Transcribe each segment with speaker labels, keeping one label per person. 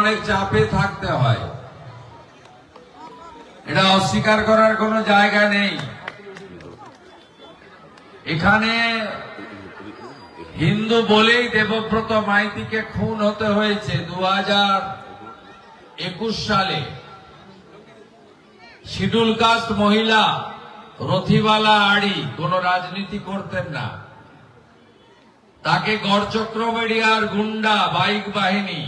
Speaker 1: অনেক চাপে থাকতে হয়, এটা অস্বীকার করার কোনো জায়গা নেই। এখানে হিন্দু বলেই দেবব্রত মাইতিকে খুন হতে হয়েছে 2021 সালে। শিডিউল কাস্ট মহিলা রথিবালা আড়ি কোন রাজনীতি করতেন না, তাকে গড়চক্রবেড়িয়ার গুন্ডা বাইক বাহিনী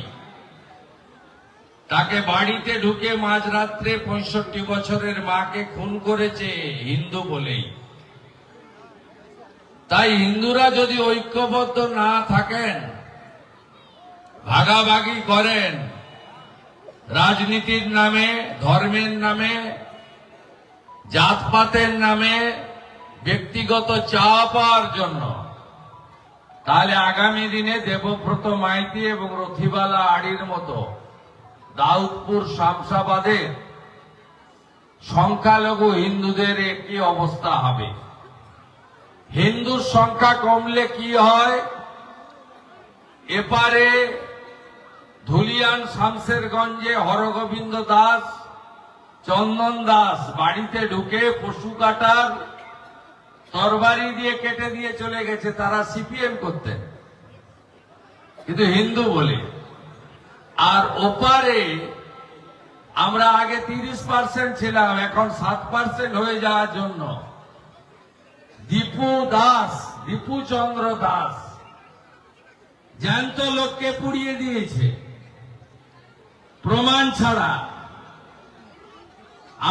Speaker 1: তাকে বাড়িতে ঢুকে মাঝরাত্রে 65 বছরের মাকে খুন করেছে হিন্দু বলেই। তাই হিন্দুরা যদি ঐক্যবদ্ধ না থাকেন, ভাগাভাগি করেন রাজনীতির নামে, ধর্মের নামে, জাতপাতের নামে, ব্যক্তিগত চাওয়া পাওয়ার জন্য, তাহলে আগামী দিনে দেবব্রত মাইতি এবং রথিবালা আড়ির মতো দাউদপুর শামসাবাদের সংখ্যালঘু হিন্দুদের একই অবস্থা হবে। হিন্দুর সংখ্যা কমলে কি হয়, এপারে ধুলিয়ান শামসেরগঞ্জে হরগোবিন্দ দাস, চন্দন দাস বাড়িতে ঢুকে পশু কাটার তরবারি দিয়ে কেটে দিয়ে চলে গেছে। তারা সিপিএম করতেন, কিন্তু হিন্দু বলে। আর ওপারে আমরা আগে 30% ছিলাম, এখন 7% হয়ে যাওয়ার জন্য দীপু চন্দ্র দাস জ্যান্ত লোককে পুড়িয়ে দিয়েছে প্রমাণ ছাড়া।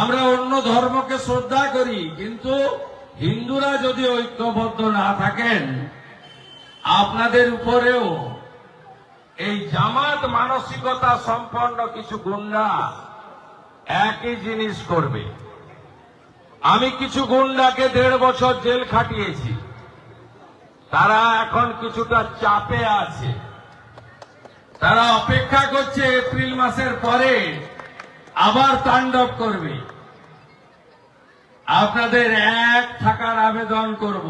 Speaker 1: আমরা অন্য ধর্মকে শ্রদ্ধা করি, কিন্তু হিন্দুরা যদি ঐক্যবদ্ধ না থাকেন, আপনাদের উপরেও এই জামাত মানসিকতা সম্পন্ন কিছু গুন্ডা একই জিনিস করবে। আমি কিছু গুন্ডাকে 1.5 বছর জেল খাটিয়েছি, তারা এখন কিছুটা চাপে আছে। তারা অপেক্ষা করছে এপ্রিল মাসের পরে আবার তাণ্ডব করবে। আপনাদের এক থাকার আবেদন করব।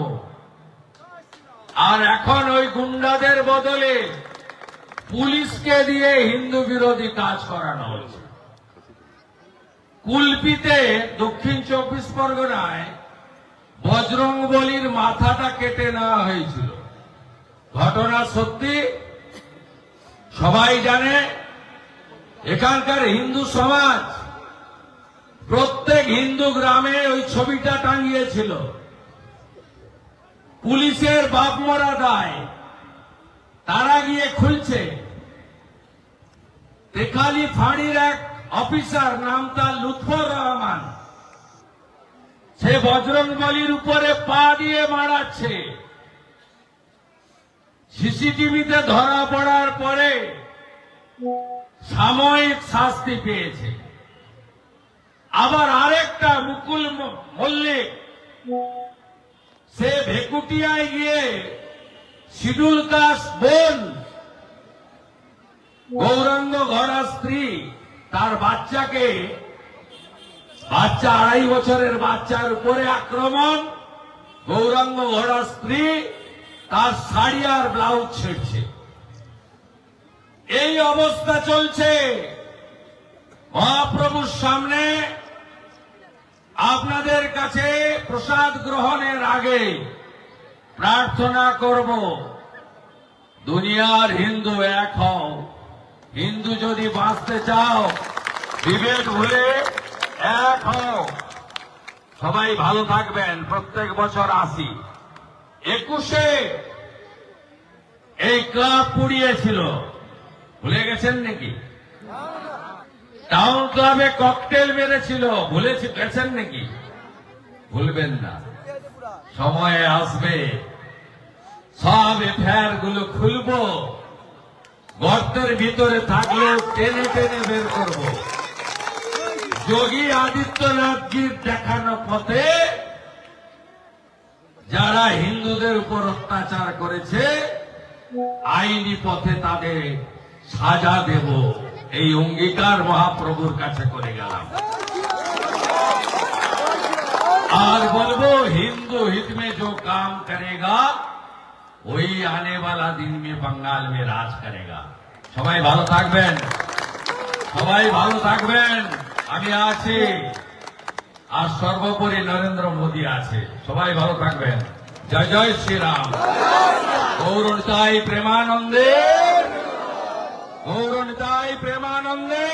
Speaker 1: আর এখন ওই গুন্ডাদের বদলে পুলিশকে দিয়ে হিন্দু বিরোধী কাজ করানো হচ্ছে। কুলপিতে দক্ষিণ 24 পরগনায় বজরংবলীর মাথাটা কেটে নেওয়া হয়েছিল। ঘটনা সত্যি, সবাই জানে। এখানকার হিন্দু সমাজ প্রত্যেক হিন্দু গ্রামে ওই ছবিটা টাঙিয়েছিল। পুলিশের বাপ মরা দায়, তারা গিয়ে খুলছে। তেখালি ফাঁড়ির এক অফিসার, নাম তার লুৎফর রহমান, সে বজরংবলীর উপরে পা দিয়ে মারাচ্ছে। সিসিটিভিতে ধরা পড়ার পরে সাময়িক শাস্তি পেয়েছে। আবার আরেকটা মুকুল মল্লিক, সে ভেকুটিয়ায় গিয়ে শিডিউল কাস্ট বোন গৌরাঙ্গ ঘোড়ার স্ত্রী, তার বাচ্চাকে, বাচ্চা 2.5 বছরের বাচ্চার উপরে আক্রমণ। গৌরাঙ্গ ঘোড়ার স্ত্রী তার শাড়ি আর ব্লাউজ ছেড়ছে। এই অবস্থা চলছে। মহাপ্রভুর সামনে আপনাদের কাছে প্রসাদ গ্রহণের আগে প্রার্থনা করব, দুনিয়ার হিন্দু এক হও। হিন্দু যদি বাঁচতে চাও, বিভেদ ভুলে এক হও। সবাই ভালো থাকবেন। প্রত্যেক বছর আসি। 21-এ এই ক্লাব পুড়িয়েছিল, ভুলে গেছেন নাকি? টাউন ক্লাবে ককটেল মেরেছিল, ভুলে গেছেন নাকি? ভুলবেন না। সময় আসবে, সব এফআইআর গুলো খুলবো, গর্তের ভিতরে থাকলেও টেনে টেনে বের করব। যোগী আদিত্যনাথজির দেখানো পথে যারা হিন্দুদের উপর অত্যাচার করেছে, আইনি পথে তাদের সাজা দেব, এই অঙ্গীকার মহাপ্রভুর কাছে করে গেলাম। আর বলবো, हिंदू हित में जो काम करेगा वही आने वाला दिन में बंगाल में राज करेगा। সবাই ভালো থাকবেন। সবাই ভালো থাকবেন, আমি আছি, আর সর্বোপরি নরেন্দ্র মোদী আছে। সবাই ভালো থাকবেন। জয় জয় শ্রীরাম। গৌরনিতাই প্রেমানন্দে, গৌরনিতাই প্রেমানন্দে।